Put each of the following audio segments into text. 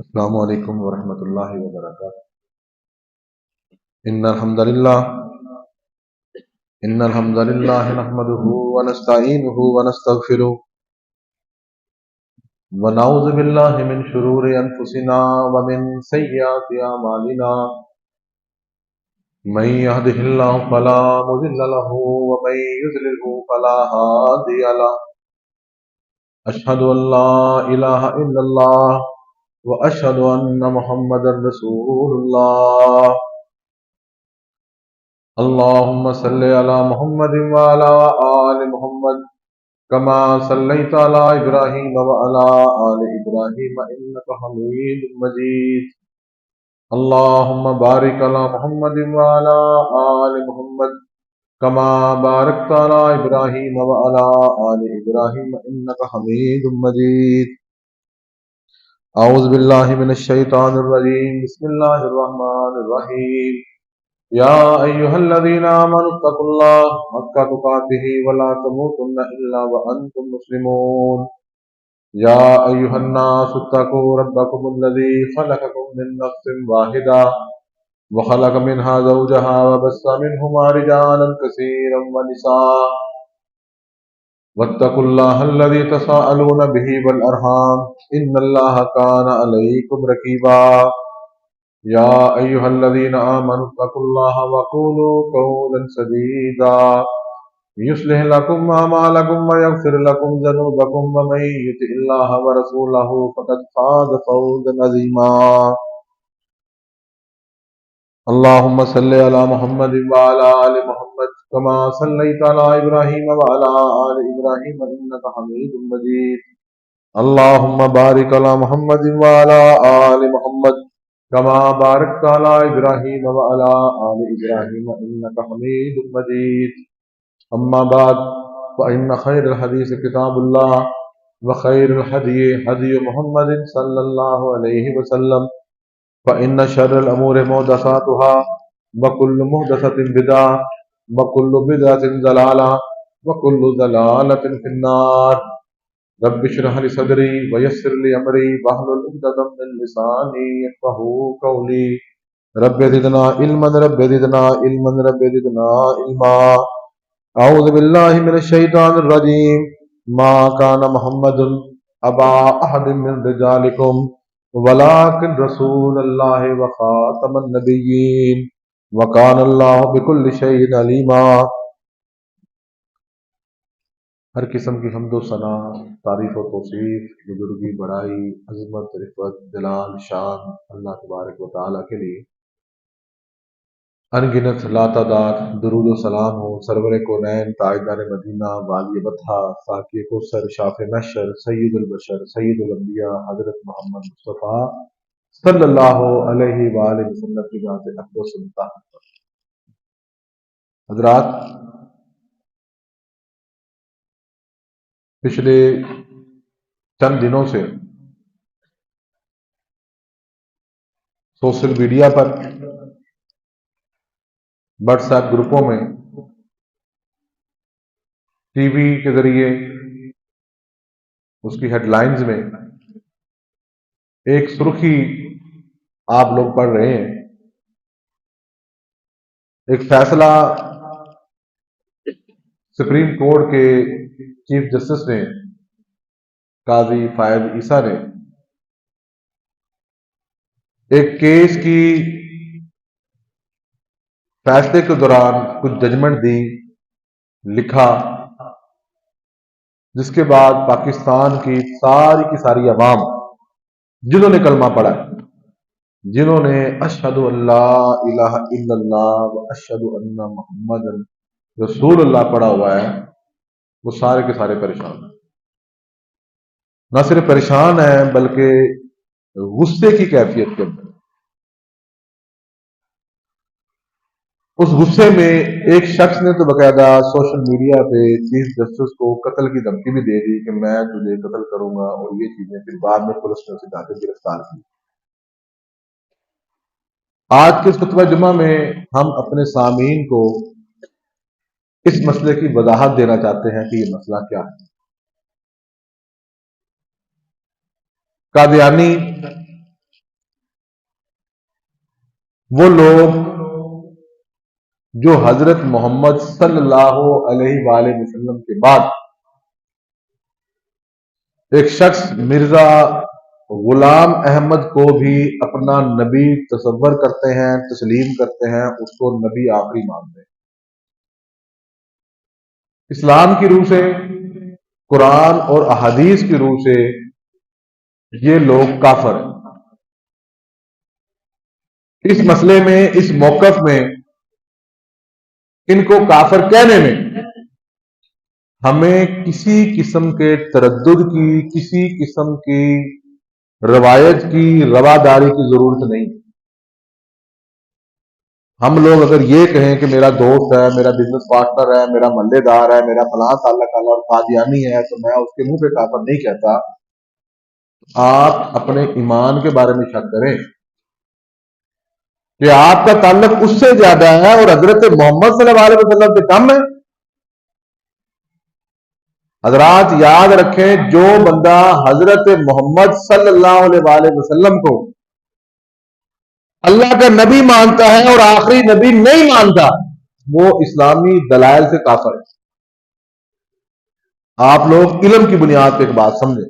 السلام علیکم ورحمۃ اللہ وبرکاتہ۔ ان الحمد للہ نحمده ونستعینه ونستغفره ونعوذ باللہ من شرور انفسنا ومن سیئات اعمالنا من يهده الله فلا مضل له ومن يضلل فلا هادي له اشهد ان لا اله الا الله واشهد ان محمدا رسول الله۔ اللهم صل على محمد وعلى آل محمد كما صليت على إبراهيم وعلى آل إبراهيم إنك حميد مجيد۔ اللهم بارك على محمد وعلى آل محمد كما باركت على إبراهيم وعلى آل إبراهيم إنك حميد مجيد۔ أعوذ بالله من الشيطان الرجيم، بسم الله الرحمن الرحيم۔ يا أيها الذين آمنوا اتقوا الله حق تقاته ولا تموتن إلا وأنتم مسلمون۔ يا أيها الناس اتقوا ربكم الذي خلقكم من نفس واحدة وخلق منها زوجها وبث منهما رجالا كثيرا ونساء واتقوا الله الذي تساءلون به والأرحام إن الله كان عليكم رقيبا۔ يا أيها الذين آمنوا اتقوا الله وقولوا قولا سديدا يصلح لكم أعمالكم ويغفر لكم ذنوبكم ومن يطع الله ورسوله فقد فاز فوزا عظيما۔ اللهم صل على محمد وعلى آل محمد كما صليت على إبراهيم وعلى آل إبراهيم إنك حميد مجيد۔ اللهم بارك على محمد وعلى آل محمد كما باركت على إبراهيم وعلى آل إبراهيم إنك حميد مجيد۔ أما بعد فإن خير الحديث كتاب الله وخير الهدي هدي محمد صلى الله عليه وسلم فإن شر الأمور محدثاتها وكل محدثة بدعة وكل بدعة ضلالة وكل ضلالة في النار۔ رب اشرح لي صدري ويسر لي امري واحلل عقدة من لساني يفقهوا قولي۔ رب زدنا علما رب زدنا علما رب زدنا علما۔ اعوذ بالله من الشيطان الرجيم، ما كان محمد ابا احد من رجالكم ولكن رسول الله وخاتم النبيين وكان الله بكل شيء عليما۔ ہر قسم کی حمد و ثنا، تعریف و توصیف، بزرگی، بڑائی، عظمت، رفعت، جلال، شان اللہ تبارک و تعالیٰ کے لیے۔ ان گنت لاتعداد درود و سلام ہو سرور کونین، تاجدار مدینہ، والی بطحہ، ساقی کوثر، شاف محشر، سید البشر، سید الانبیاء حضرت محمد مصطفیٰ صلی اللہ علیہ وآلہ وسلم کی ذات اقدس مطہرہ۔ حضرات، پچھلے چند دنوں سے سوشل میڈیا پر، واٹس ایپ گروپوں میں، ٹی وی کے ذریعے اس کی ہیڈ لائنز میں ایک سرخی آپ لوگ پڑھ رہے ہیں۔ ایک فیصلہ سپریم کورٹ کے چیف جسٹس نے، قاضی فائز عیسیٰ نے، ایک کیس کی فیصلے کے دوران کچھ ججمنٹ دی، لکھا، جس کے بعد پاکستان کی ساری عوام جنہوں نے کلمہ پڑھا ہے، جنہوں نے اشہد ان لا الہ الا اللہ و اشہد ان محمد رسول اللہ پڑھا ہوا ہے، وہ سارے کے سارے پریشان ہیں۔ نہ صرف پریشان ہیں بلکہ غصے کی کیفیت کے اندر۔ اس غصے میں ایک شخص نے تو باقاعدہ سوشل میڈیا پہ چیف جسٹس کو قتل کی دھمکی بھی دے دی کہ میں تجھے قتل کروں گا، اور یہ چیزیں پھر بعد میں پولیس نے اسے جا کے گرفتار کی۔ آج کے اس خطبہ جمعہ میں ہم اپنے سامعین کو اس مسئلے کی وضاحت دینا چاہتے ہیں کہ یہ مسئلہ کیا ہے۔ قادیانی وہ لوگ جو حضرت محمد صلی اللہ علیہ وآلہ وسلم کے بعد ایک شخص مرزا غلام احمد کو بھی اپنا نبی تصور کرتے ہیں، تسلیم کرتے ہیں، اس کو نبی آخری مانتے ہیں۔ اسلام کی روح سے، قرآن اور احادیث کی روح سے یہ لوگ کافر ہیں۔ اس مسئلے میں، اس موقف میں ان کو کافر کہنے میں ہمیں کسی قسم کے تردد کی، کسی قسم کی روایت کی، رواداری کی ضرورت نہیں۔ ہم لوگ اگر یہ کہیں کہ میرا دوست ہے، میرا بزنس پارٹنر ہے، میرا محلے دار ہے، میرا فلاں تعلق والا اور قادیانی ہے، تو میں اس کے منہ پہ کافر نہیں کہتا۔ آپ اپنے ایمان کے بارے میں شک کریں کہ آپ کا تعلق اس سے زیادہ ہے اور حضرت محمد صلی اللہ علیہ وسلم سے کم ہے۔ حضرات یاد رکھیں، جو بندہ حضرت محمد صلی اللہ علیہ وآلہ وسلم کو اللہ کا نبی مانتا ہے اور آخری نبی نہیں مانتا، وہ اسلامی دلائل سے کافر ہے۔ آپ لوگ علم کی بنیاد پہ ایک بات سمجھیں،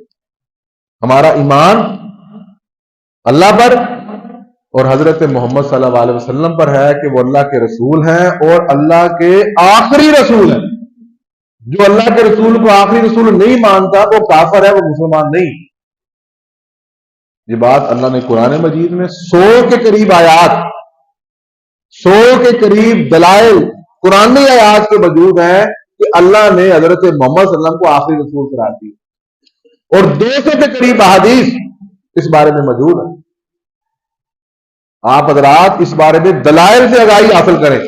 ہمارا ایمان اللہ پر اور حضرت محمد صلی اللہ علیہ وسلم پر ہے کہ وہ اللہ کے رسول ہیں اور اللہ کے آخری رسول ہیں۔ جو اللہ کے رسول کو آخری رسول نہیں مانتا وہ کافر ہے، وہ مسلمان نہیں۔ یہ بات اللہ نے قرآن مجید میں 100 کے قریب آیات، 100 کے قریب دلائل قرآنی آیات کے موجود ہیں کہ اللہ نے حضرت محمد صلی اللہ علیہ وسلم کو آخری رسول قرار دی، اور 200 کے قریب احادیث اس بارے میں موجود ہے۔ آپ حضرات اس بارے میں دلائل سے آگاہی حاصل کریں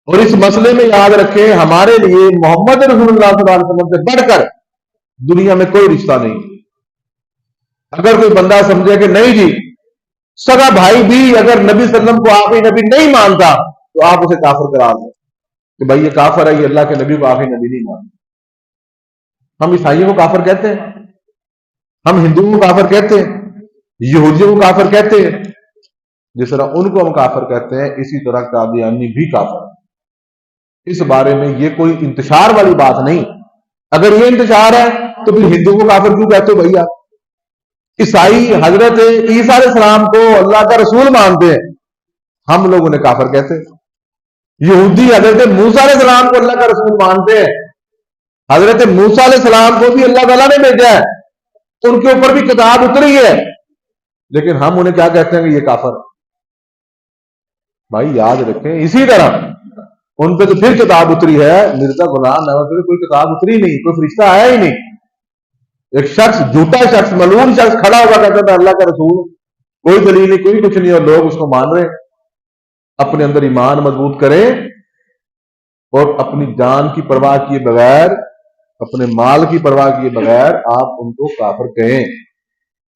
اور اس مسئلے میں یاد رکھیں، ہمارے لیے محمد رسول اللہ صلی اللہ علیہ وسلم سے بڑھ کر دنیا میں کوئی رشتہ نہیں۔ اگر کوئی بندہ سمجھے کہ نہیں جی سگا بھائی بھی اگر نبی صلی اللہ علیہ وسلم کو آخری نبی نہیں مانتا تو آپ اسے کافر قرار دیں کہ بھائی یہ کافر ہے، یہ اللہ کے نبی کو آخری نبی نہیں مانتا۔ ہم عیسائیوں کو کافر کہتے ہیں، ہم ہندوؤں کو کافر کہتے ہیں، یہودیوں کو کافر کہتے ہیں۔ جس طرح ان کو ہم کافر کہتے ہیں، اسی طرح قادیانی بھی کافر ہے۔ اس بارے میں یہ کوئی انتشار والی بات نہیں۔ اگر یہ انتشار ہے تو پھر ہندو کو کافر کیوں کہتے ہو بھیا؟ عیسائی حضرت عیسیٰ علیہ السلام کو اللہ کا رسول مانتے ہیں، ہم لوگ انہیں کافر کہتے ہیں۔ یہودی حضرت موسیٰ علیہ السلام کو اللہ کا رسول مانتے ہیں، حضرت موسیٰ علیہ السلام کو بھی اللہ تعالیٰ نے بھیجا ہے، ان کے اوپر بھی کتاب اتری ہے، لیکن ہم انہیں کیا کہتے ہیں کہ یہ کافر۔ بھائی یاد رکھیں، اسی طرح ان پہ تو پھر کتاب اتری ہے، مرزا غلام احمد پہ کوئی کتاب اتری نہیں، کوئی فرشتہ آیا ہی نہیں۔ ایک شخص، جھوٹا شخص، ملعون شخص کھڑا ہوا کہتا تھا اللہ کا رسول، کوئی دلیل نہیں، کوئی کچھ نہیں، اور لوگ اس کو مان رہے ہیں۔ اپنے اندر ایمان مضبوط کریں اور اپنی جان کی پرواہ کیے بغیر، اپنے مال کی پرواہ کیے بغیر آپ ان کو کافر کہیں۔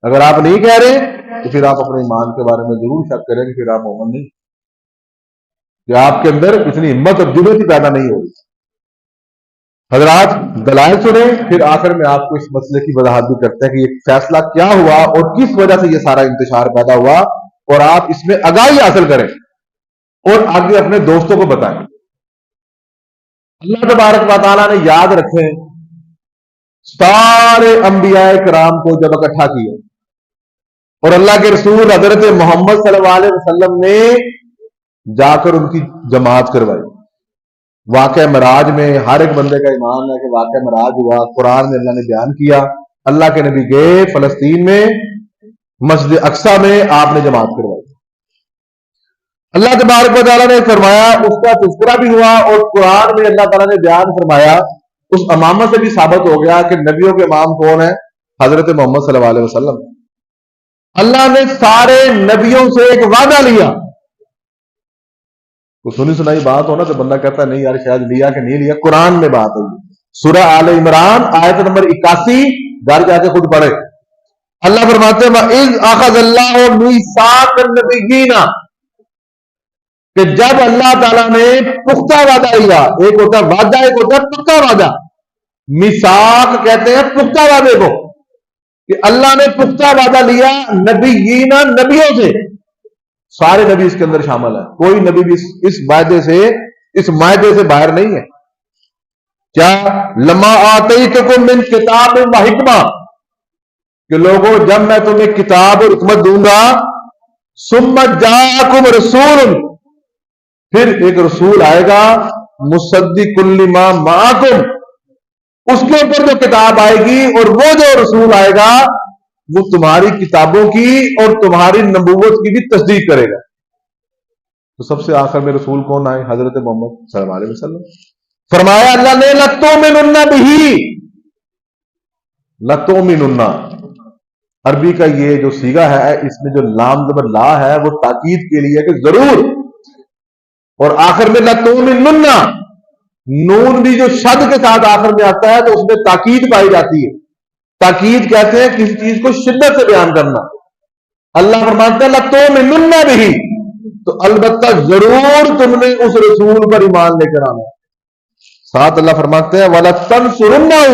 اگر آپ نہیں کہہ رہے تو پھر آپ اپنے ایمان کے بارے میں ضرور شک کریں کہ پھر آپ مومن نہیں، کہ آپ کے اندر اتنی ہمت اور جرأت ہی پیدا نہیں ہوگی۔ حضرات دلائل سنیں، پھر آخر میں آپ کو اس مسئلے کی وضاحت بھی کرتے ہیں کہ یہ فیصلہ کیا ہوا اور کس وجہ سے یہ سارا انتشار پیدا ہوا، اور آپ اس میں آگاہی حاصل کریں اور آگے اپنے دوستوں کو بتائیں۔ اللہ تبارک و تعالیٰ نے یاد رکھیں سارے انبیاء کرام کو جب اکٹھا کیا اور اللہ کے رسول حضرت محمد صلی اللہ علیہ وسلم نے جا کر ان کی جماعت کروائی۔ واقعہ معراج میں ہر ایک بندے کا ایمان ہے کہ واقعہ معراج ہوا، قرآن میں اللہ نے بیان کیا، اللہ کے نبی گئے فلسطین میں مسجد اقصی میں آپ نے جماعت کروائی۔ اللہ تبارک و تعالیٰ نے فرمایا، اس کا تذکرہ بھی ہوا اور قرآن میں اللہ تعالیٰ نے بیان فرمایا، اس امامت سے بھی ثابت ہو گیا کہ نبیوں کے امام کون ہے؟ حضرت محمد صلی اللہ علیہ وسلم۔ اللہ نے سارے نبیوں سے ایک وعدہ لیا۔ تو سنی سنائی بات ہونا تو بندہ کہتا ہے نہیں یار شاید لیا کہ نہیں لیا، قرآن میں بات ہے۔ سورہ آل عمران آیت نمبر 81، گھر جا کے خود پڑھے۔ اللہ فرماتے ہیں وَإِذْ أَخَذَ اللَّهُ مِيثَاقَ النَّبِيِّينَ، کہ جب اللہ تعالیٰ نے پختہ وعدہ لیا، ایک ہوتا ہے وعدہ، ایک ہوتا ہے پختہ وعدہ۔ میثاق کہتے ہیں پختہ وعدے کو، کہ اللہ نے پختہ وعدہ لیا نبیین، نبیوں سے، سارے نبی اس کے اندر شامل ہیں، کوئی نبی بھی اس معاہدے سے، اس معاہدے سے باہر نہیں ہے۔ کیا؟ لما آتیتکم من کتاب و حکمہ، کہ لوگوں جب میں تمہیں کتاب اور حکمت دوں گا، ثم جاءکم رسول، پھر ایک رسول آئے گا، مصدق لما معکم، اس کے اوپر جو کتاب آئے گی اور وہ جو رسول آئے گا وہ تمہاری کتابوں کی اور تمہاری نبوت کی بھی تصدیق کرے گا۔ تو سب سے آخر میں رسول کون آئے؟ حضرت محمد صلی اللہ علیہ وسلم۔ فرمایا اللہ نے لَتُؤْمِنُنَّ بِهِ، لَتُؤْمِنُنَّ، عربی کا یہ جو صیغہ ہے اس میں جو لام زبر لا ہے وہ تاکید کے لیے کہ ضرور، اور آخر میں لَتُؤْمِنُنَّ، نون بھی جو شد کے ساتھ آخر میں آتا ہے تو اس میں تاکید پائی جاتی ہے۔ تاکید کہتے ہیں کسی چیز کو شدت سے بیان کرنا۔ اللہ فرماتے ہیں لَتُؤْمِنُنَّ بِهِ، تو البتہ ضرور تم نے اس رسول پر ایمان لے کر آنا۔ ساتھ اللہ فرماتے ہیں وَلَتَنْصُرُنَّهُ،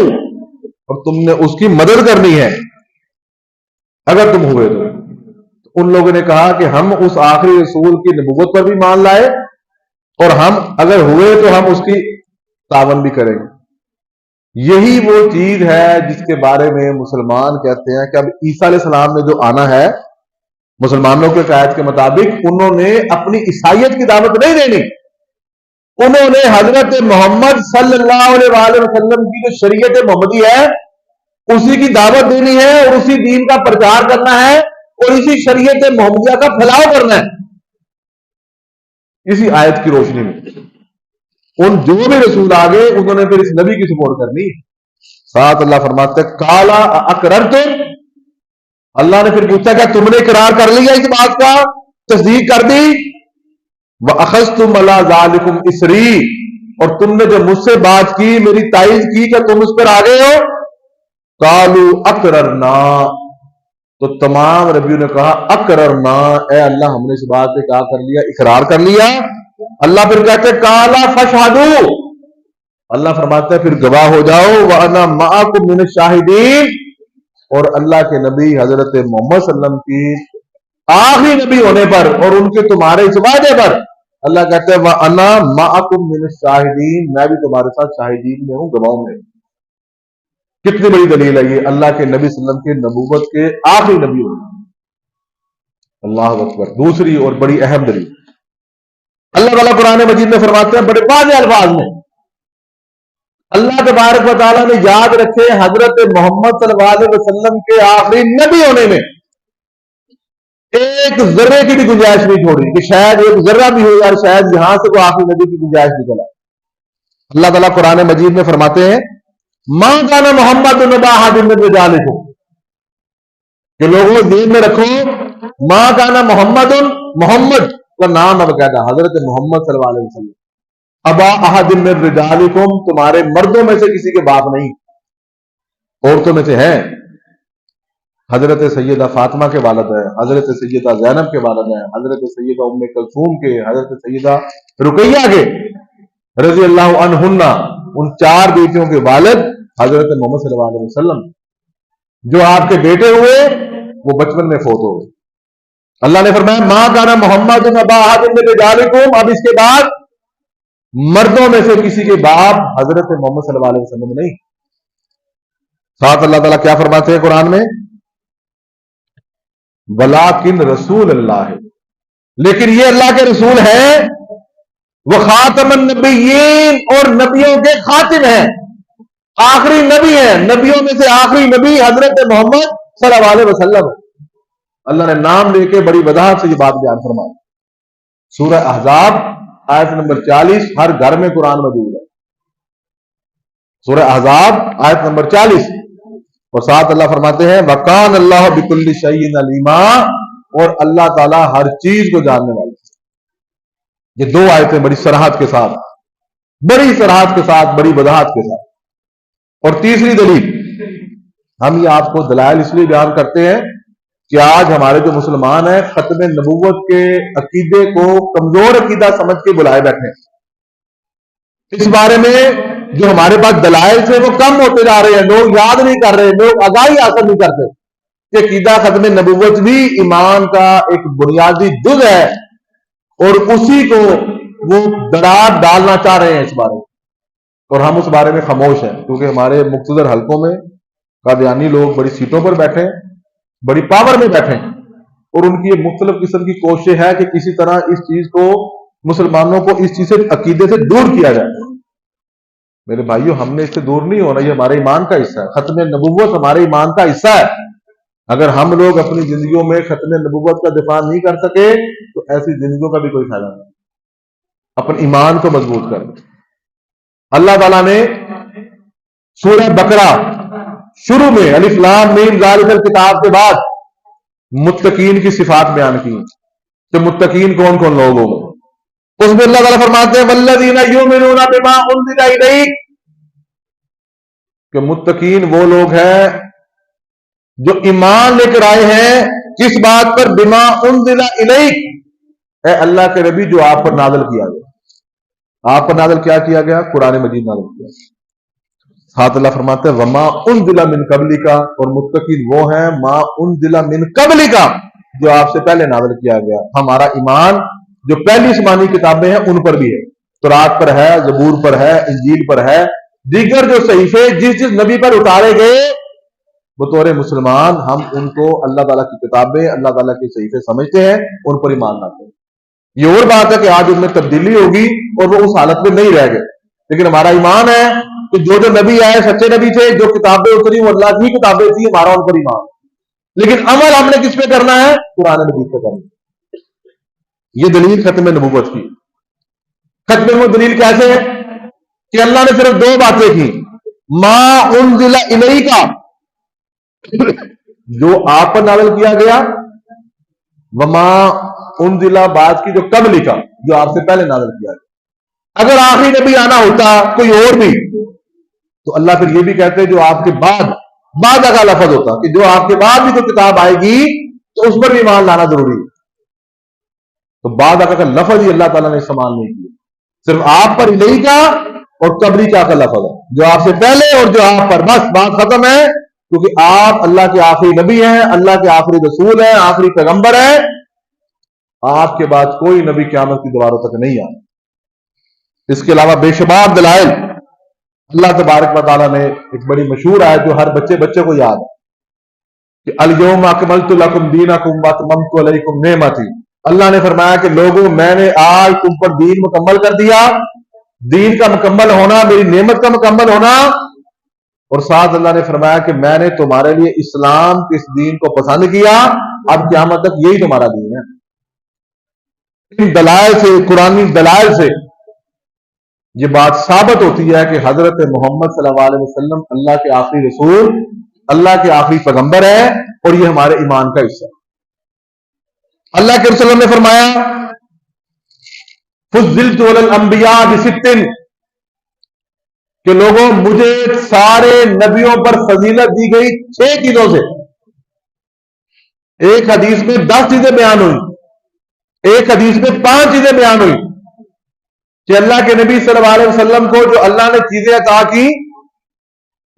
اور تم نے اس کی مدد کرنی ہے اگر تم ہوئے تو۔ ان لوگوں نے کہا کہ ہم اس آخری رسول کی نبوت پر بھی مان لائے اور ہم اگر ہوئے تو ہم اس کی تعاون بھی کریں گے۔ یہی وہ چیز ہے جس کے بارے میں مسلمان کہتے ہیں کہ اب عیسیٰ علیہ السلام نے جو آنا ہے، مسلمانوں کے قائد کے مطابق انہوں نے اپنی عیسائیت کی دعوت نہیں دینی، انہوں نے حضرت محمد صلی اللہ علیہ وآلہ وسلم کی جو شریعت محمدی ہے اسی کی دعوت دینی ہے اور اسی دین کا پرچار کرنا ہے اور اسی شریعت محمدیہ کا پھیلاؤ کرنا ہے۔ اسی آیت کی روشنی میں ان جو بھی رسول آگے انہوں نے پھر اس نبی کی سپورٹ کرنی ہے۔ ساتھ اللہ فرماتے ہیں کالا اقررتم، اللہ نے پھر پوچھا کہ تم نے اقرار کر لیا اس بات کا، تصدیق کر دی؟ وَأَخَذْتُمْ عَلَىٰ ذَلِكُمْ إِصْرِي، اور تم نے جو مجھ سے بات کی، میری تائید کی کہ تم اس پر آگے ہو، قَالُوا أَقْرَرْنَا، تو تمام نبیوں نے کہا اقررنا، اے اللہ ہم نے اس بات پہ کہا کر لیا، اقرار کر لیا۔ اللہ پھر کہتے ہیں کالا فشہدوا، اللہ فرماتا ہے پھر گواہ ہو جاؤ، وَأَنَا مَعَكُمْ مِنَ الشَّاهِدِينَ، اور اللہ کے نبی حضرت محمد صلی اللہ علیہ وسلم کی آخری نبی ہونے پر اور ان کے تمہارے اس وعدے پر اللہ کہتے ہیں وَأَنَا مَعَكُمْ مِنَ الشَّاهِدِينَ، میں بھی تمہارے ساتھ شاہدین میں ہوں، گواہوں میں۔ کتنی بڑی دلیل ہے یہ اللہ کے نبی صلی اللہ علیہ وسلم کے نبوت کے آخری نبی ہونے۔ اللہ اکبر۔ دوسری اور بڑی اہم دلیل اللہ تعالیٰ قرآن مجید میں فرماتے ہیں بڑے واضح الفاظ میں، اللہ تبارک و تعالیٰ نے یاد رکھے حضرت محمد صلی اللہ علیہ وسلم کے آخری نبی ہونے میں ایک ذرے کی بھی گنجائش نہیں چھوڑی کہ شاید ایک ذرہ بھی ہو اور شاید یہاں سے کوئی آخری نبی کی گنجائش نکلا۔ اللہ تعالیٰ قرآن مجید میں فرماتے ہیں مَا كَانَ مُحَمَّدٌ أَبَا أَحَدٍ مِّن رِّجَالِكُمْ، کہ لوگوں دین میں رکھو مَا كَانَ مُحَمَّدٌ، محمد کا نام اب کہتا حضرت محمد صلی اللہ علیہ وسلم، ابا احد من رجالکم، تمہارے مردوں میں سے کسی کے باپ نہیں، عورتوں میں سے ہیں، حضرت سیدہ فاطمہ کے والد ہیں، حضرت سیدہ زینب کے والد ہیں، حضرت سیدہ ام کلثوم کے، حضرت سیدہ رقیہ کے رضی اللہ عنہن، ان چار بیٹیوں کے والد حضرت محمد صلی اللہ علیہ وسلم۔ جو آپ کے بیٹے ہوئے وہ بچپن میں فوت ہو گئے۔ اللہ نے فرمایا مَا كَانَ مُحَمَّدٌ أَبَا أَحَدٍ مِّن رِّجَالِكُمْ، اب اس کے بعد مردوں میں سے کسی کے باپ حضرت محمد صلی اللہ علیہ وسلم نہیں۔ ساتھ اللہ تعالیٰ کیا فرماتے ہیں قرآن میں وَلَٰكِن رسول اللہ، لیکن یہ اللہ کے رسول ہیں، وہ خاتم النبیین، اور نبیوں کے خاتم ہیں، آخری نبی ہیں، نبیوں میں سے آخری نبی حضرت محمد صلی اللہ علیہ وسلم۔ اللہ نے نام لے کے بڑی وضاحت سے یہ بات بیان فرمائی۔ سورہ احزاب آیت نمبر 40 ہر گھر میں قرآن موجود ہے، سورہ احزاب آیت نمبر 40، اور ساتھ اللہ فرماتے ہیں وَقَانَ اللَّهُ بِكُلِّ شَيْءٍ عَلِيمًا، اور اللہ تعالیٰ ہر چیز کو جاننے والا۔ یہ دو آیتیں بڑی صراحت کے ساتھ، بڑی صراحت کے ساتھ، بڑی وضاحت کے ساتھ۔ اور تیسری دلیل، ہم یہ آپ کو دلائل اس لیے بیان کرتے ہیں کہ آج ہمارے جو مسلمان ہیں ختم نبوت کے عقیدے کو کمزور عقیدہ سمجھ کے بلائے بیٹھے ہیں۔ اس بارے میں جو ہمارے پاس دلائل تھے وہ کم ہوتے جا رہے ہیں، لوگ یاد نہیں کر رہے، لوگ آگاہی حاصل نہیں کرتے۔ کہ عقیدہ ختم نبوت بھی ایمان کا ایک بنیادی جز ہے، اور اسی کو وہ درار ڈالنا چاہ رہے ہیں اس بارے میں، اور ہم اس بارے میں خاموش ہیں، کیونکہ ہمارے مقتدر حلقوں میں قادیانی لوگ بڑی سیٹوں پر بیٹھے ہیں، بڑی پاور میں بیٹھے ہیں، اور ان کی یہ مختلف قسم کی کوشش ہے کہ کسی طرح اس چیز کو، مسلمانوں کو اس چیز سے، عقیدے سے دور کیا جائے۔ میرے بھائیوں، ہم نے اس سے دور نہیں ہونا، یہ ہمارے ایمان کا حصہ ہے، ختم نبوت ہمارے ایمان کا حصہ ہے۔ اگر ہم لوگ اپنی زندگیوں میں ختم نبوت کا دفاع نہیں کر سکے تو ایسی زندگیوں کا بھی کوئی فائدہ نہیں۔ اپنے ایمان کو مضبوط کر دیں۔ اللہ تعالیٰ نے سورہ بقرہ شروع میں الف لام میم ذالک الکتاب کے بعد متقین کی صفات بیان کی کہ متقین کون کون لوگ ہوں گے۔ اس میں اللہ تعالیٰ فرماتے ہیں والذین یؤمنون بما انزل الیک، کہ متقین وہ لوگ ہیں جو ایمان لے کر آئے ہیں کس بات پر؟ بما انزل الیک، اے اللہ کے نبی جو آپ پر نازل کیا گیا۔ آپ پر نازل کیا کیا گیا؟ قرآن مجید نازل کیا۔ ساتھ اللہ فرماتے ہیں وما انزل من قبلک، اور متقین وہ ہیں ما انزل من قبلک، جو آپ سے پہلے نازل کیا گیا۔ ہمارا ایمان جو پہلی آسمانی کتابیں ہیں ان پر بھی ہے، تورات پر ہے، زبور پر ہے، انجیل پر ہے، دیگر جو صحیفے جس نبی پر اتارے گئے بطور مسلمان ہم ان کو اللہ تعالیٰ کی کتابیں، اللہ تعالیٰ کے صحیفے سمجھتے ہیں، ان پر ایمان لاتے ہیں۔ یہ اور بات ہے کہ آج ان میں تبدیلی ہوگی اور وہ اس حالت میں نہیں رہ گئے، لیکن ہمارا ایمان ہے کہ جو نبی آئے سچے نبی تھے، جو کتابیں اتری وہ اللہ کی کتابیں تھیں، ہمارا ان پر ایمان، لیکن عمل ہم نے کس پہ کرنا ہے؟ قرآن مجید پہ کرنا ہے۔ یہ دلیل ختم نبوت کی۔ ختم نبوت دلیل کیسے ہے؟ کہ اللہ نے صرف دو باتیں کی، ما انزل الیک، جو آپ پر نازل کیا گیا، وما انزل بعد کی جو قبل کا، جو آپ سے پہلے نازل کیا گیا۔ اگر آخری نبی آنا ہوتا کوئی اور بھی تو اللہ پھر یہ بھی کہتے جو آپ کے بعد کا لفظ ہوتا کہ جو آپ کے بعد بھی کوئی کتاب آئے گی تو اس پر بھی ایمان لانا ضروری ہے۔ تو بعد کا لفظ ہی اللہ تعالیٰ نے استعمال نہیں کیا، صرف آپ پر الہی کا اور قبلی کا لفظ ہے، جو آپ سے پہلے اور جو آپ پر، بس بات ختم ہے، کیونکہ آپ اللہ کے آخری نبی ہیں، اللہ کے آخری رسول ہیں، آخری پیغمبر ہیں۔ آپ کے بعد کوئی نبی قیامت کی دیواروں تک نہیں آیا۔ اس کے علاوہ بے شمار دلائل اللہ تبارک و تعالیٰ نے، ایک بڑی مشہور آیت جو ہر بچے کو یاد ہے کہ الیوم اکملت لکم دینکم واتممت علیکم نعمتی، اللہ نے فرمایا کہ لوگوں میں نے آج تم پر دین مکمل کر دیا۔ دین کا مکمل ہونا، میری نعمت کا مکمل ہونا، اور ساتھ اللہ نے فرمایا کہ میں نے تمہارے لیے اسلام کے اس دین کو پسند کیا، اب قیامت تک یہی تمہارا دین ہے۔ ان دلائل سے، قرآنی دلائل سے یہ بات ثابت ہوتی ہے کہ حضرت محمد صلی اللہ علیہ وسلم اللہ کے آخری رسول، اللہ کے آخری پیغمبر ہے، اور یہ ہمارے ایمان کا حصہ ہے۔ اللہ کے رسول نے فرمایا فضلت علی الانبیاء بست، کہ لوگوں مجھے سارے نبیوں پر فضیلت دی گئی 6 چیزوں سے۔ ایک حدیث میں 10 چیزیں بیان ہوئی، ایک حدیث میں 5 چیزیں بیان ہوئی کہ اللہ کے نبی صلی اللہ علیہ وسلم کو جو اللہ نے چیزیں عطا کی،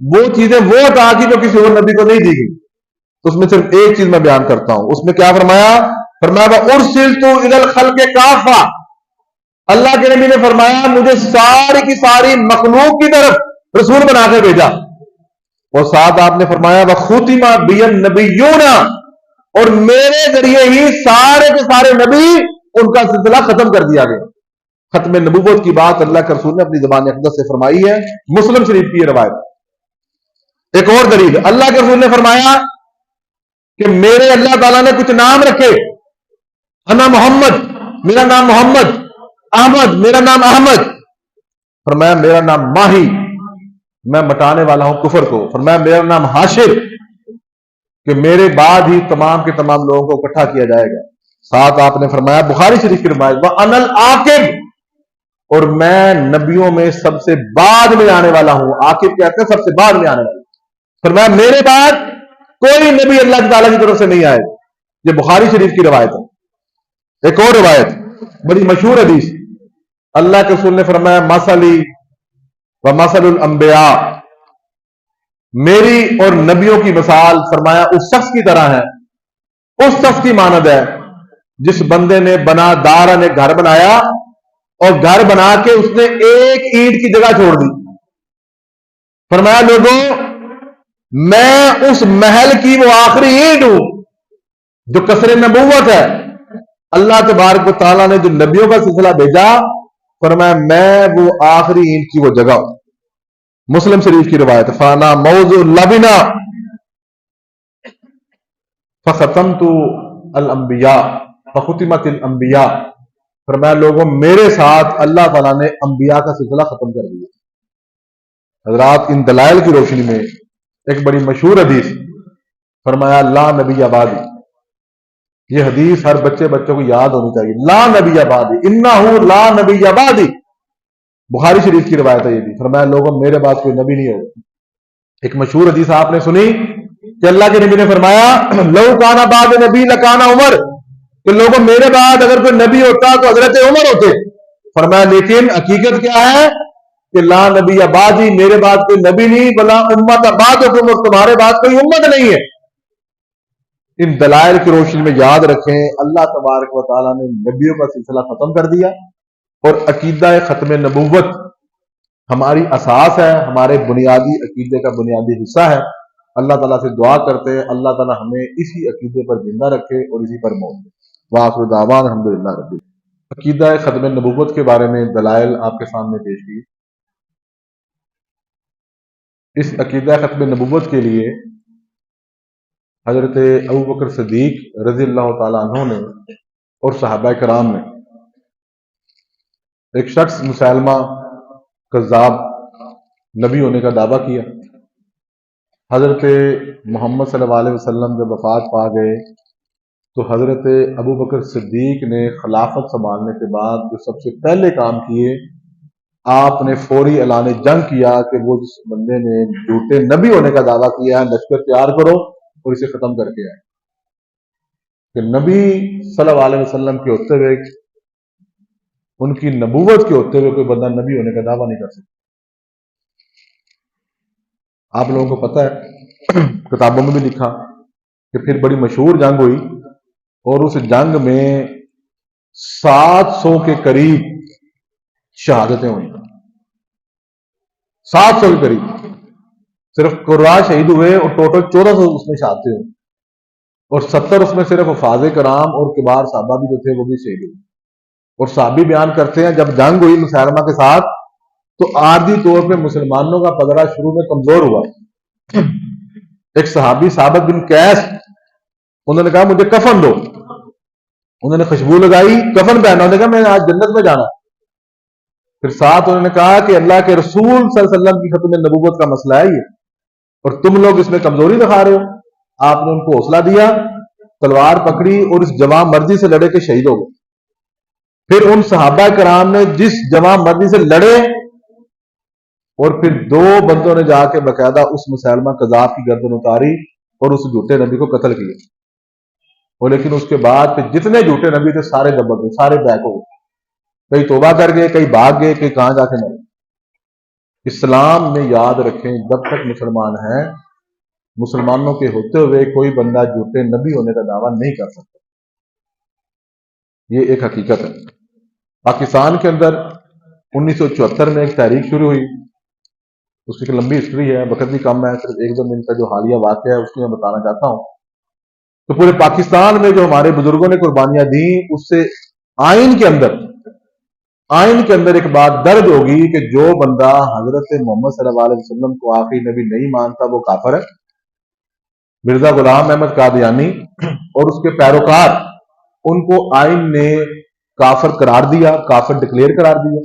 وہ چیزیں وہ عطا کی جو کسی اور نبی کو نہیں دی گئی۔ اس میں صرف ایک چیز میں بیان کرتا ہوں، اس میں کیا فرمایا؟ فرمایا ارسلت الی الخلق کافہ، اللہ کے نبی نے فرمایا مجھے ساری کی ساری مخلوق کی طرف رسول بنا کے بھیجا، اور ساتھ آپ نے فرمایا وختم بی النبیون، اور میرے ذریعے ہی سارے کے سارے نبی ان کا سلسلہ ختم کر دیا گیا۔ ختم نبوت کی بات اللہ کے رسول نے اپنی زبان اقدس سے فرمائی ہے، مسلم شریف کی یہ روایت۔ ایک اور دلیل، اللہ کے رسول نے فرمایا کہ میرے اللہ تعالیٰ نے کچھ نام رکھے، انا محمد، میرا نام محمد، احمد، میرا نام احمد، فرمایا میرا نام ماہی، میں مٹانے والا ہوں کفر کو، فرمایا میرا نام حاشر، کہ میرے بعد ہی تمام کے تمام لوگوں کو اکٹھا کیا جائے گا۔ ساتھ آپ نے فرمایا بخاری شریف کی روایت وَأَنَا الْعَاقِبُ، اور میں نبیوں میں سب سے بعد میں آنے والا ہوں۔ عاقب کہتے ہیں سب سے بعد میں آنے والا۔ فرمایا میرے بعد کوئی نبی اللہ تعالیٰ کی طرف سے نہیں آئے۔ یہ بخاری شریف کی روایت ہے۔ ایک اور روایت بڑی مشہور حدیث، اللہ کے رسول نے فرمایا مثلی و مثل الانبیاء، میری اور نبیوں کی مثال فرمایا اس شخص کی طرح ہے، اس شخص کی مانند ہے جس بندے نے بنا دارا نے گھر بنایا اور گھر بنا کے اس نے ایک اینٹ کی جگہ چھوڑ دی. فرمایا لوگوں میں اس محل کی وہ آخری اینٹ ہوں جو قصر نبوت ہے. اللہ تبارک و تعالیٰ نے جو نبیوں کا سلسلہ بھیجا، فرمایا میں وہ آخری اینٹ کی وہ جگہ ہوں. مسلم شریف کی روایت، فانا موضوع لبنا فختمت الانبیاء فختمت الانبیاء. فرمایا لوگوں میرے ساتھ اللہ تعالیٰ نے انبیاء کا سلسلہ ختم کر دیا. حضرات ان دلائل کی روشنی میں ایک بڑی مشہور حدیث، فرمایا لا نبی آبادی. یہ حدیث ہر بچوں کو یاد ہونی چاہیے. لا نبی آبادی انہو لا نبی آبادی، بخاری شریف کی روایت ہے یہ بھی. فرمایا لوگوں میرے بعد کوئی نبی نہیں ہوگا. ایک مشہور حدیث آپ نے سنی کہ اللہ کے نبی نے فرمایا لو کانا بعد نبی لکانا عمر، کہ لوگوں میرے بعد اگر کوئی نبی ہوتا تو حضرت عمر ہوتے. فرمایا لیکن حقیقت کیا ہے کہ لا نبی آبادی، میرے بعد کوئی نبی نہیں، بلا امت بعدکم، اور تمہارے بعد کوئی امت نہیں ہے. ان دلائل کی روشنی میں یاد رکھیں اللہ تبارک و تعالیٰ نے نبیوں کا سلسلہ ختم کر دیا، اور عقیدہ ختم نبوت ہماری اساس ہے، ہمارے بنیادی عقیدے کا بنیادی حصہ ہے. اللہ تعالیٰ سے دعا کرتے ہیں اللہ تعالیٰ ہمیں اسی عقیدے پر زندہ رکھے اور اسی پر موت دے. وآخر دعوانا الحمدللہ رب العالمین. عقیدہ ختم نبوت کے بارے میں دلائل آپ کے سامنے پیش کی. اس عقیدہ ختم نبوت کے لیے حضرت ابوبکر صدیق رضی اللہ تعالیٰ عنہ نے اور صحابہ کرام نے، ایک شخص مسلمہ کذاب نبی ہونے کا دعویٰ کیا. حضرت محمد صلی اللہ علیہ وسلم جب وفات پا گئے تو حضرت ابوبکر صدیق نے خلافت سنبھالنے کے بعد جو سب سے پہلے کام کیے، آپ نے فوری اعلان جنگ کیا کہ وہ جس بندے نے جھوٹے نبی ہونے کا دعویٰ کیا ہے لشکر تیار کرو اور اسے ختم کر کے آئے. کہ نبی صلی اللہ علیہ وسلم کے ہوتے ہوئے، ان کی نبوت کے ہوتے ہوئے کوئی بندہ نبی ہونے کا دعویٰ نہیں کر سکتا. آپ لوگوں کو پتہ ہے کتابوں میں بھی لکھا کہ پھر بڑی مشہور جنگ ہوئی اور اس جنگ میں 700 کے قریب شہادتیں ہوئی. 700 کے قریب صرف قرآن شہید ہوئے اور ٹوٹل 1400 اس میں شہادتیں ہوئی، اور 70 اس میں صرف حفاظ کرام اور کبار صحابہ بھی جو تھے وہ بھی شہید ہوئے. اور صحابی بیان کرتے ہیں جب جنگ ہوئی مسلمہ کے ساتھ تو عارضی طور پہ مسلمانوں کا پگڑا شروع میں کمزور ہوا. ایک صحابی ثابت بن قیس، انہوں نے کہا مجھے کفن دو. انہوں نے خوشبو لگائی، کفن پہنا، انہوں نے کہا میں آج جنت میں جانا. پھر ساتھ انہوں نے کہا کہ اللہ کے رسول صلی اللہ علیہ وسلم کی ختم نبوت کا مسئلہ ہے یہ، اور تم لوگ اس میں کمزوری دکھا رہے ہو. آپ نے ان کو حوصلہ دیا، تلوار پکڑی اور اس جوان مرضی سے لڑے کے شہید ہو گئے. پھر ان صحابہ کرام نے جس جوان مرضی سے لڑے، اور پھر 2 بندوں نے جا کے باقاعدہ اس مسلمہ کذاب کی گردن اتاری اور اس جھوٹے نبی کو قتل کیا. اور لیکن اس کے بعد پھر جتنے جھوٹے نبی تھے سارے دبک گئے، سارے بیک ہو گئے. کئی توبہ کر گئے، کئی بھاگ گئے، کئی کہاں جا کے مرے. اسلام میں یاد رکھیں جب تک مسلمان ہیں، مسلمانوں کے ہوتے ہوئے کوئی بندہ جھوٹے نبی ہونے کا دعویٰ نہیں کر سکتا. یہ ایک حقیقت ہے. پاکستان کے اندر 1974 میں ایک تحریک شروع ہوئی، اس کی ایک لمبی ہسٹری ہے، وقت بھی کم ہے، صرف 1-2 منٹ کا جو حالیہ واقعہ ہے اس کی میں بتانا چاہتا ہوں. تو پورے پاکستان میں جو ہمارے بزرگوں نے قربانیاں دیں، اس سے آئین کے اندر ایک بات درج ہوگی کہ جو بندہ حضرت محمد صلی اللہ علیہ وسلم کو آخری نبی نہیں مانتا وہ کافر ہے. مرزا غلام احمد قادیانی اور اس کے پیروکار، ان کو آئین نے کافر قرار دیا، کافر ڈکلیئر قرار دیا،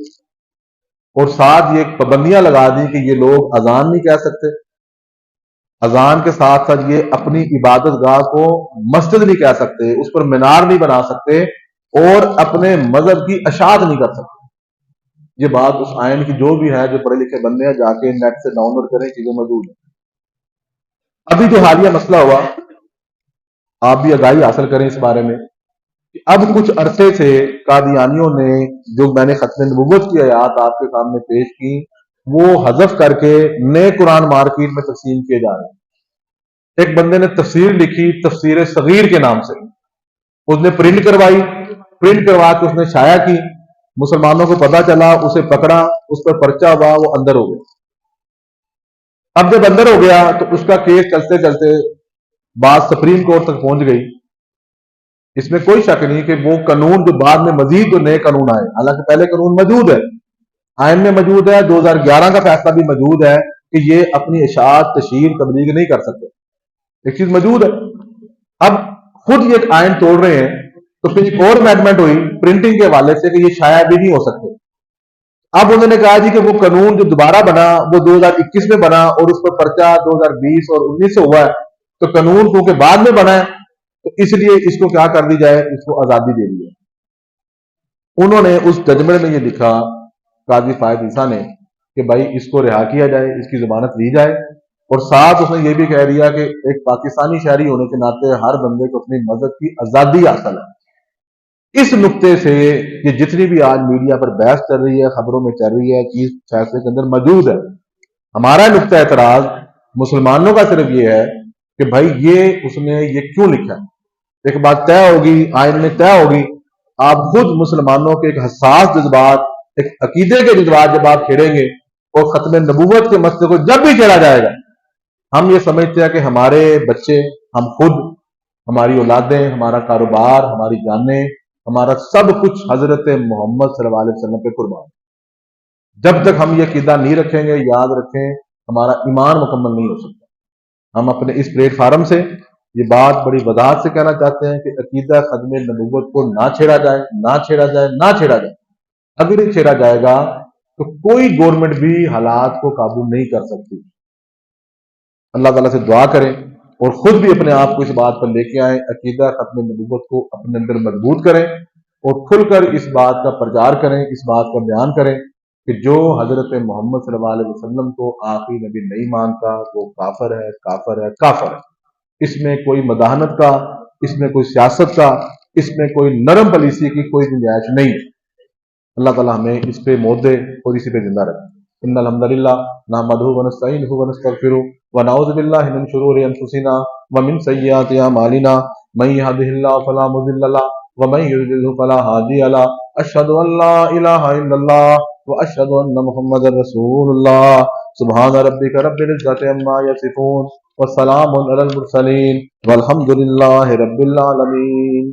اور ساتھ یہ پابندیاں لگا دی کہ یہ لوگ اذان نہیں کہہ سکتے، اذان کے ساتھ ساتھ یہ اپنی عبادت گاہ کو مسجد نہیں کہہ سکتے، اس پر مینار نہیں بنا سکتے، اور اپنے مذہب کی اشاعت نہیں کر سکتے. یہ بات اس آئین کی جو بھی ہے، جو پڑھے لکھے بندے ہیں جا کے نیٹ سے ڈاؤن لوڈ کریں، چیزیں موجود ہیں. ابھی جو حالیہ مسئلہ ہوا، آپ بھی آگاہی حاصل کریں اس بارے میں کہ اب کچھ عرصے سے قادیانیوں نے جو میں نے ختم نبوت کی آیات آپ کے سامنے پیش کی، وہ حذف کر کے نئے قرآن مارکیٹ میں تقسیم کیے جا رہے ہیں۔ ایک بندے نے تفسیر لکھی تفسیر صغیر کے نام سے، اس نے پرنٹ کروائی، پرنٹ کروا کے اس نے شائع کی، مسلمانوں کو پتا چلا، اسے پکڑا، اس پر پرچہ ہوا، وہ اندر ہو گیا۔ اب جب اندر ہو گیا تو اس کا کیس چلتے چلتے بات سپریم کورٹ تک پہنچ گئی۔ اس میں کوئی شک نہیں کہ وہ قانون جو بعد میں مزید جو نئے قانون آئے، حالانکہ پہلے قانون موجود ہے، آئین میں موجود ہے، 2011 کا فیصلہ بھی موجود ہے کہ یہ اپنی اشاعت تشہیر تبلیغ نہیں کر سکتے، ایک چیز موجود ہے۔ اب خود یہ ایک آئین توڑ رہے ہیں، تو پھر ایک اور امینڈمنٹ ہوئی پرنٹنگ کے حوالے سے کہ یہ شائع بھی نہیں ہو سکتے۔ اب انہوں نے کہا جی کہ وہ قانون جو دوبارہ بنا وہ 2021 میں بنا اور اس پر پرچہ 2020 اور 19 سے ہوا ہے، تو قانون کیونکہ بعد میں بنا ہے تو اس لیے اس کو کیا کر دی جائے، اس کو آزادی دے دی ہے۔ انہوں نے اس ججمنٹ میں یہ لکھا قاضی فائد عیسیٰ نے کہ بھائی اس کو رہا کیا جائے، اس کی ضمانت لی جائے، اور ساتھ اس نے یہ بھی کہہ دیا کہ ایک پاکستانی شہری ہونے کے ناطے ہر بندے کو اپنی مذہب کی آزادی حاصل ہے۔ اس نقطے سے یہ جتنی بھی آج میڈیا پر بحث چل رہی ہے، خبروں میں چل رہی ہے، چیز فیصلے کے اندر موجود ہے۔ ہمارا نقطہ اعتراض مسلمانوں کا صرف یہ ہے کہ بھائی یہ اس نے یہ کیوں لکھا ہے؟ ایک بات طے ہوگی، آئین میں طے ہوگی، آپ خود مسلمانوں کے ایک حساس جذبات، ایک عقیدے کے جذبات جب آپ چھیڑیں گے، اور ختم نبوت کے مسئلے کو جب بھی چھیڑا جائے گا، ہم یہ سمجھتے ہیں کہ ہمارے بچے، ہم خود، ہماری اولادیں، ہمارا کاروبار، ہماری جانیں، ہمارا سب کچھ حضرت محمد صلی اللہ علیہ وسلم پہ قربان۔ جب تک ہم یہ عقیدہ نہیں رکھیں گے، یاد رکھیں، ہمارا ایمان مکمل نہیں ہو سکتا۔ ہم اپنے اس پلیٹ فارم سے یہ بات بڑی وضاحت سے کہنا چاہتے ہیں کہ عقیدہ ختم نبوت کو نہ چھیڑا جائے، نہ چھیڑا جائے، نہ چھیڑا جائے۔ اگر یہ چھیڑا جائے گا تو کوئی گورنمنٹ بھی حالات کو قابو نہیں کر سکتی۔ اللہ تعالیٰ سے دعا کریں اور خود بھی اپنے آپ کو اس بات پر لے کے آئیں، عقیدہ ختم نبوت کو اپنے اندر مضبوط کریں اور کھل کر اس بات کا پرچار کریں، اس بات کا بیان کریں کہ جو حضرت محمد صلی اللہ علیہ وسلم کو آخری نبی نہیں مانتا وہ کافر ہے، کافر ہے، کافر ہے۔ اس میں کوئی مداحنت کا، اس میں کوئی سیاست کا، اس میں کوئی نرم پالیسی کی کوئی گنجائش نہیں ہے۔ اللہ تعالیٰ ہمیں اس پہ موت دے اور اسی پہ زندہ رکھے۔ ان الحمدللہ نحمدہ ونستعینہ ونستغفرہ ونعوذ باللہ من شرور انفسنا ومن سیئات اعمالنا من یہدہ اللہ فلا مضل له ومن یضلل فلا ہادی له اشہد ان لا الہ الا اللہ واشہد ان محمد رسول اللہ۔ سبحان ربک رب العزۃ عما یصفون وسلام علی المرسلین والحمد للہ رب العالمین۔